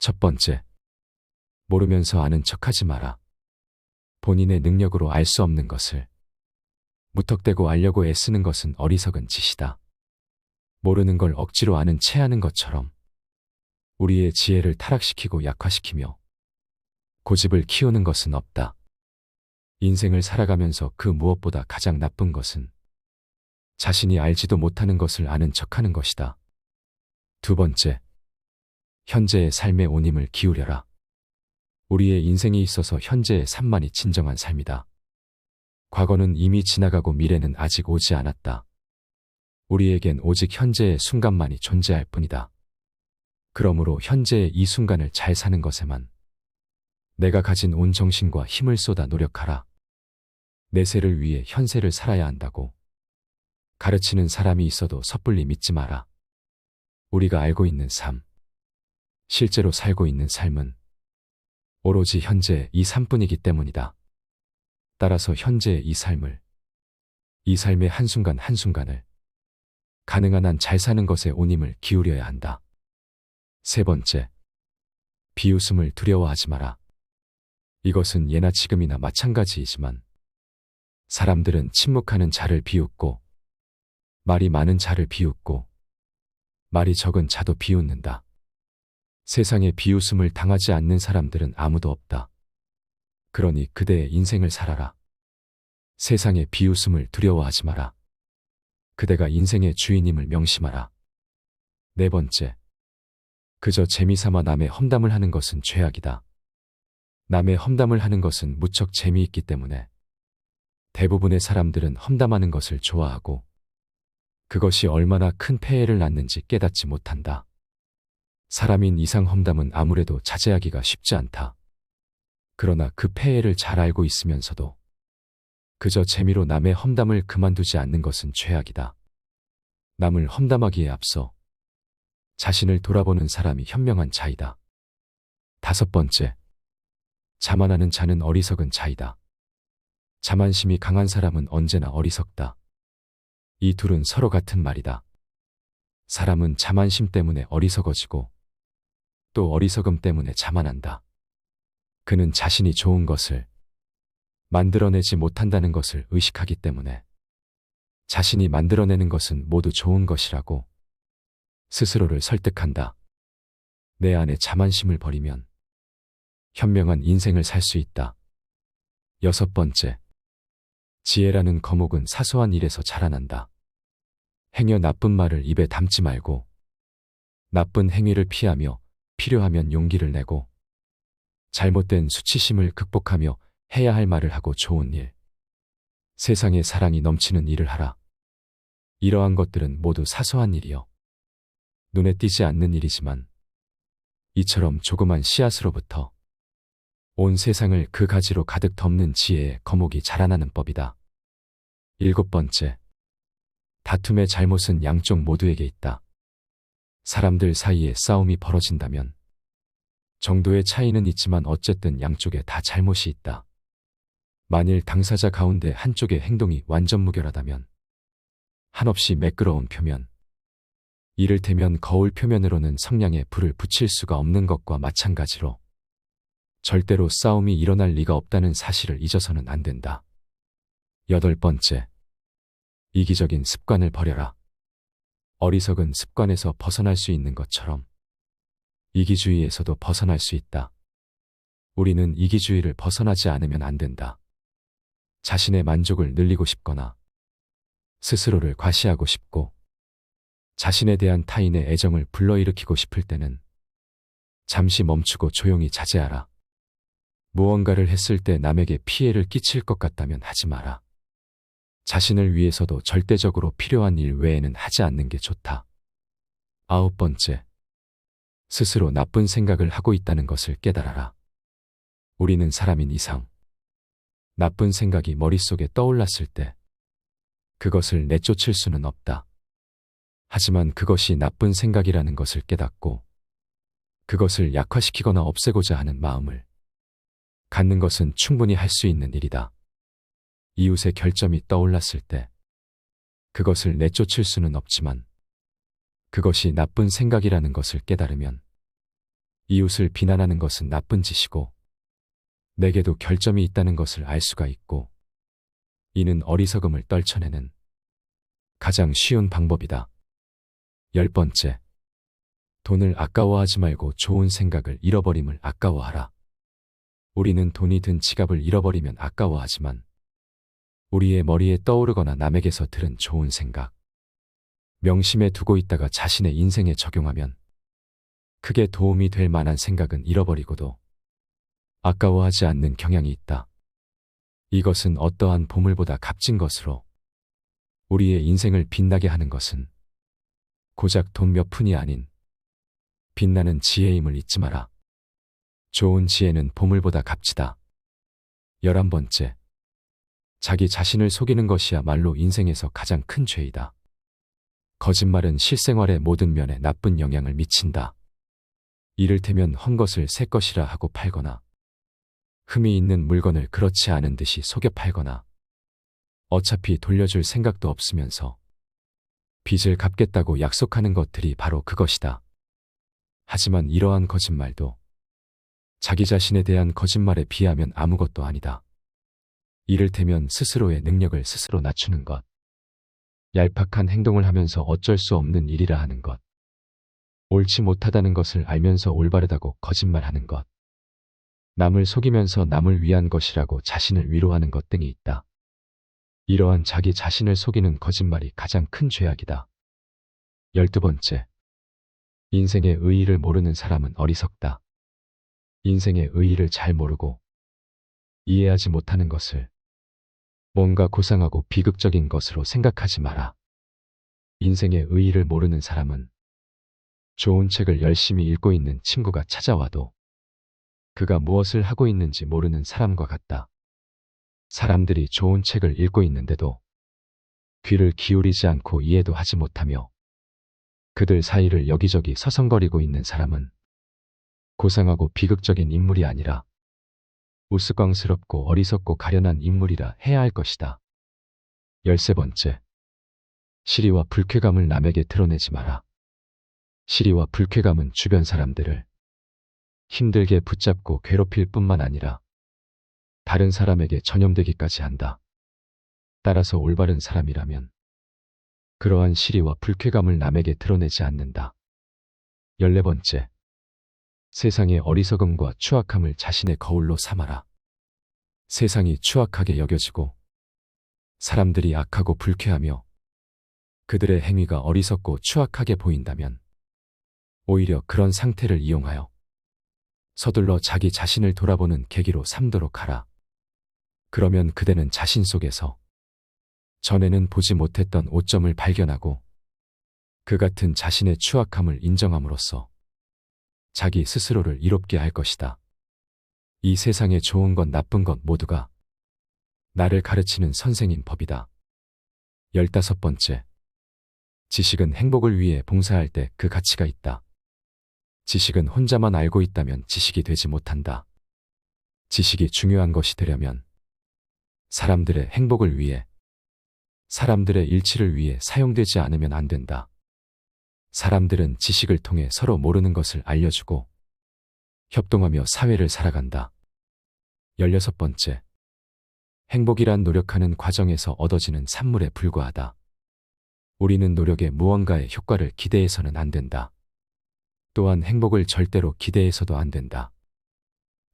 첫 번째, 모르면서 아는 척하지 마라. 본인의 능력으로 알 수 없는 것을 무턱대고 알려고 애쓰는 것은 어리석은 짓이다. 모르는 걸 억지로 아는 체 하는 것처럼 우리의 지혜를 타락시키고 약화시키며 고집을 키우는 것은 없다. 인생을 살아가면서 그 무엇보다 가장 나쁜 것은 자신이 알지도 못하는 것을 아는 척하는 것이다. 두 번째, 현재의 삶에 온 힘을 기울여라. 우리의 인생에 있어서 현재의 삶만이 진정한 삶이다. 과거는 이미 지나가고 미래는 아직 오지 않았다. 우리에겐 오직 현재의 순간만이 존재할 뿐이다. 그러므로 현재의 이 순간을 잘 사는 것에만 내가 가진 온 정신과 힘을 쏟아 노력하라. 내세를 위해 현세를 살아야 한다고 가르치는 사람이 있어도 섣불리 믿지 마라. 우리가 알고 있는 삶, 실제로 살고 있는 삶은 오로지 현재의 이 삶뿐이기 때문이다. 따라서 현재의 이 삶을, 이 삶의 한순간 한순간을 가능한 한 잘 사는 것에 온 힘을 기울여야 한다. 세 번째, 비웃음을 두려워하지 마라. 이것은 예나 지금이나 마찬가지이지만 사람들은 침묵하는 자를 비웃고 말이 많은 자를 비웃고 말이 적은 자도 비웃는다. 세상에 비웃음을 당하지 않는 사람들은 아무도 없다. 그러니 그대의 인생을 살아라. 세상의 비웃음을 두려워하지 마라. 그대가 인생의 주인임을 명심하라. 네 번째, 그저 재미삼아 남의 험담을 하는 것은 죄악이다. 남의 험담을 하는 것은 무척 재미있기 때문에 대부분의 사람들은 험담하는 것을 좋아하고 그것이 얼마나 큰 폐해를 낳는지 깨닫지 못한다. 사람인 이상 험담은 아무래도 자제하기가 쉽지 않다. 그러나 그 폐해를 잘 알고 있으면서도 그저 재미로 남의 험담을 그만두지 않는 것은 죄악이다. 남을 험담하기에 앞서 자신을 돌아보는 사람이 현명한 자이다. 다섯 번째, 자만하는 자는 어리석은 자이다. 자만심이 강한 사람은 언제나 어리석다. 이 둘은 서로 같은 말이다. 사람은 자만심 때문에 어리석어지고 또 어리석음 때문에 자만한다. 그는 자신이 좋은 것을 만들어내지 못한다는 것을 의식하기 때문에 자신이 만들어내는 것은 모두 좋은 것이라고 스스로를 설득한다. 내 안에 자만심을 버리면 현명한 인생을 살 수 있다. 여섯 번째, 지혜라는 거목은 사소한 일에서 자라난다. 행여 나쁜 말을 입에 담지 말고 나쁜 행위를 피하며 필요하면 용기를 내고 잘못된 수치심을 극복하며 해야 할 말을 하고 좋은 일, 세상에 사랑이 넘치는 일을 하라. 이러한 것들은 모두 사소한 일이요. 눈에 띄지 않는 일이지만 이처럼 조그만 씨앗으로부터 온 세상을 그 가지로 가득 덮는 지혜의 거목이 자라나는 법이다. 일곱 번째, 다툼의 잘못은 양쪽 모두에게 있다. 사람들 사이에 싸움이 벌어진다면 정도의 차이는 있지만 어쨌든 양쪽에 다 잘못이 있다. 만일 당사자 가운데 한쪽의 행동이 완전 무결하다면 한없이 매끄러운 표면, 이를테면 거울 표면으로는 성냥에 불을 붙일 수가 없는 것과 마찬가지로 절대로 싸움이 일어날 리가 없다는 사실을 잊어서는 안 된다. 여덟 번째, 이기적인 습관을 버려라. 어리석은 습관에서 벗어날 수 있는 것처럼 이기주의에서도 벗어날 수 있다. 우리는 이기주의를 벗어나지 않으면 안 된다. 자신의 만족을 늘리고 싶거나 스스로를 과시하고 싶고 자신에 대한 타인의 애정을 불러일으키고 싶을 때는 잠시 멈추고 조용히 자제하라. 무언가를 했을 때 남에게 피해를 끼칠 것 같다면 하지 마라. 자신을 위해서도 절대적으로 필요한 일 외에는 하지 않는 게 좋다. 아홉 번째, 스스로 나쁜 생각을 하고 있다는 것을 깨달아라. 우리는 사람인 이상 나쁜 생각이 머릿속에 떠올랐을 때 그것을 내쫓을 수는 없다. 하지만 그것이 나쁜 생각이라는 것을 깨닫고 그것을 약화시키거나 없애고자 하는 마음을 갖는 것은 충분히 할 수 있는 일이다. 이웃의 결점이 떠올랐을 때 그것을 내쫓을 수는 없지만 그것이 나쁜 생각이라는 것을 깨달으면 이웃을 비난하는 것은 나쁜 짓이고 내게도 결점이 있다는 것을 알 수가 있고 이는 어리석음을 떨쳐내는 가장 쉬운 방법이다. 10번째. 돈을 아까워하지 말고 좋은 생각을 잃어버림을 아까워하라. 우리는 돈이 든 지갑을 잃어버리면 아까워하지만 우리의 머리에 떠오르거나 남에게서 들은 좋은 생각, 명심해 두고 있다가 자신의 인생에 적용하면 크게 도움이 될 만한 생각은 잃어버리고도 아까워하지 않는 경향이 있다. 이것은 어떠한 보물보다 값진 것으로 우리의 인생을 빛나게 하는 것은 고작 돈 몇 푼이 아닌 빛나는 지혜임을 잊지 마라. 좋은 지혜는 보물보다 값지다. 11번째. 자기 자신을 속이는 것이야말로 인생에서 가장 큰 죄이다. 거짓말은 실생활의 모든 면에 나쁜 영향을 미친다. 이를테면 헛것을 새 것이라 하고 팔거나 흠이 있는 물건을 그렇지 않은 듯이 속여 팔거나 어차피 돌려줄 생각도 없으면서 빚을 갚겠다고 약속하는 것들이 바로 그것이다. 하지만 이러한 거짓말도 자기 자신에 대한 거짓말에 비하면 아무것도 아니다. 이를테면 스스로의 능력을 스스로 낮추는 것, 얄팍한 행동을 하면서 어쩔 수 없는 일이라 하는 것, 옳지 못하다는 것을 알면서 올바르다고 거짓말하는 것, 남을 속이면서 남을 위한 것이라고 자신을 위로하는 것 등이 있다. 이러한 자기 자신을 속이는 거짓말이 가장 큰 죄악이다. 12번째. 인생의 의의를 모르는 사람은 어리석다. 인생의 의의를 잘 모르고 이해하지 못하는 것을 뭔가 고상하고 비극적인 것으로 생각하지 마라. 인생의 의의를 모르는 사람은 좋은 책을 열심히 읽고 있는 친구가 찾아와도 그가 무엇을 하고 있는지 모르는 사람과 같다. 사람들이 좋은 책을 읽고 있는데도 귀를 기울이지 않고 이해도 하지 못하며 그들 사이를 여기저기 서성거리고 있는 사람은 고상하고 비극적인 인물이 아니라 우스꽝스럽고 어리석고 가련한 인물이라 해야 할 것이다. 13번째. 시리와 불쾌감을 남에게 드러내지 마라. 시리와 불쾌감은 주변 사람들을 힘들게 붙잡고 괴롭힐 뿐만 아니라 다른 사람에게 전염되기까지 한다. 따라서 올바른 사람이라면 그러한 시리와 불쾌감을 남에게 드러내지 않는다. 14번째. 세상의 어리석음과 추악함을 자신의 거울로 삼아라. 세상이 추악하게 여겨지고 사람들이 악하고 불쾌하며 그들의 행위가 어리석고 추악하게 보인다면 오히려 그런 상태를 이용하여 서둘러 자기 자신을 돌아보는 계기로 삼도록 하라. 그러면 그대는 자신 속에서 전에는 보지 못했던 오점을 발견하고 그 같은 자신의 추악함을 인정함으로써 자기 스스로를 이롭게 할 것이다. 이 세상에 좋은 것 나쁜 것 모두가 나를 가르치는 선생인 법이다. 15번째. 지식은 행복을 위해 봉사할 때 그 가치가 있다. 지식은 혼자만 알고 있다면 지식이 되지 못한다. 지식이 중요한 것이 되려면 사람들의 행복을 위해, 사람들의 일치를 위해 사용되지 않으면 안 된다. 사람들은 지식을 통해 서로 모르는 것을 알려주고 협동하며 사회를 살아간다. 16번째. 행복이란 노력하는 과정에서 얻어지는 산물에 불과하다. 우리는 노력에 무언가의 효과를 기대해서는 안 된다. 또한 행복을 절대로 기대해서도 안 된다.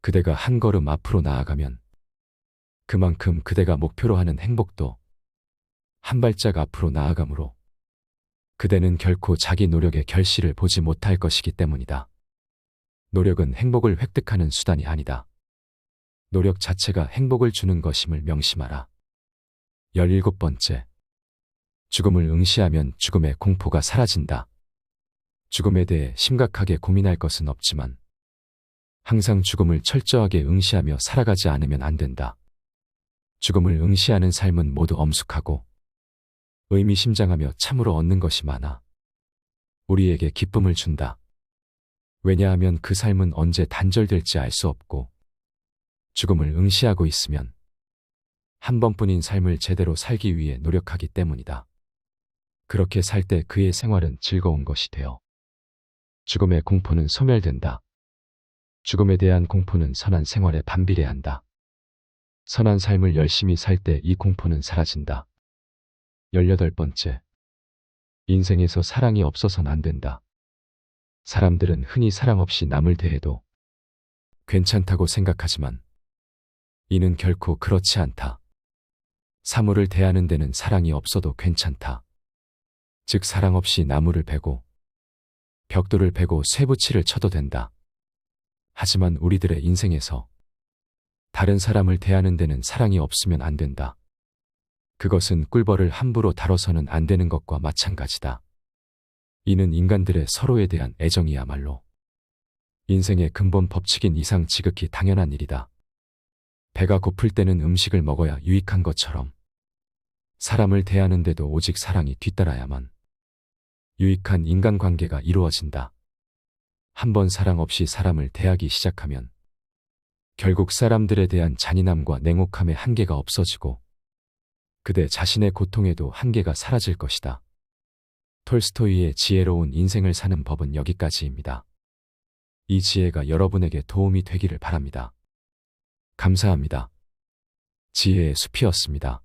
그대가 한 걸음 앞으로 나아가면 그만큼 그대가 목표로 하는 행복도 한 발짝 앞으로 나아가므로 그대는 결코 자기 노력의 결실을 보지 못할 것이기 때문이다. 노력은 행복을 획득하는 수단이 아니다. 노력 자체가 행복을 주는 것임을 명심하라. 17번째. 죽음을 응시하면 죽음의 공포가 사라진다. 죽음에 대해 심각하게 고민할 것은 없지만 항상 죽음을 철저하게 응시하며 살아가지 않으면 안 된다. 죽음을 응시하는 삶은 모두 엄숙하고 의미심장하며 참으로 얻는 것이 많아 우리에게 기쁨을 준다. 왜냐하면 그 삶은 언제 단절될지 알 수 없고 죽음을 응시하고 있으면 한 번뿐인 삶을 제대로 살기 위해 노력하기 때문이다. 그렇게 살 때 그의 생활은 즐거운 것이 되어 죽음의 공포는 소멸된다. 죽음에 대한 공포는 선한 생활에 반비례한다. 선한 삶을 열심히 살 때 이 공포는 사라진다. 18번째. 인생에서 사랑이 없어선 안 된다. 사람들은 흔히 사랑 없이 남을 대해도 괜찮다고 생각하지만 이는 결코 그렇지 않다. 사물을 대하는 데는 사랑이 없어도 괜찮다. 즉 사랑 없이 나무를 베고 벽돌을 베고 쇠붙이를 쳐도 된다. 하지만 우리들의 인생에서 다른 사람을 대하는 데는 사랑이 없으면 안 된다. 그것은 꿀벌을 함부로 다뤄서는 안 되는 것과 마찬가지다. 이는 인간들의 서로에 대한 애정이야말로 인생의 근본 법칙인 이상 지극히 당연한 일이다. 배가 고플 때는 음식을 먹어야 유익한 것처럼 사람을 대하는데도 오직 사랑이 뒤따라야만 유익한 인간관계가 이루어진다. 한번 사랑 없이 사람을 대하기 시작하면 결국 사람들에 대한 잔인함과 냉혹함의 한계가 없어지고 그대 자신의 고통에도 한계가 사라질 것이다. 톨스토이의 지혜로운 인생을 사는 법은 여기까지입니다. 이 지혜가 여러분에게 도움이 되기를 바랍니다. 감사합니다. 지혜의 숲이었습니다.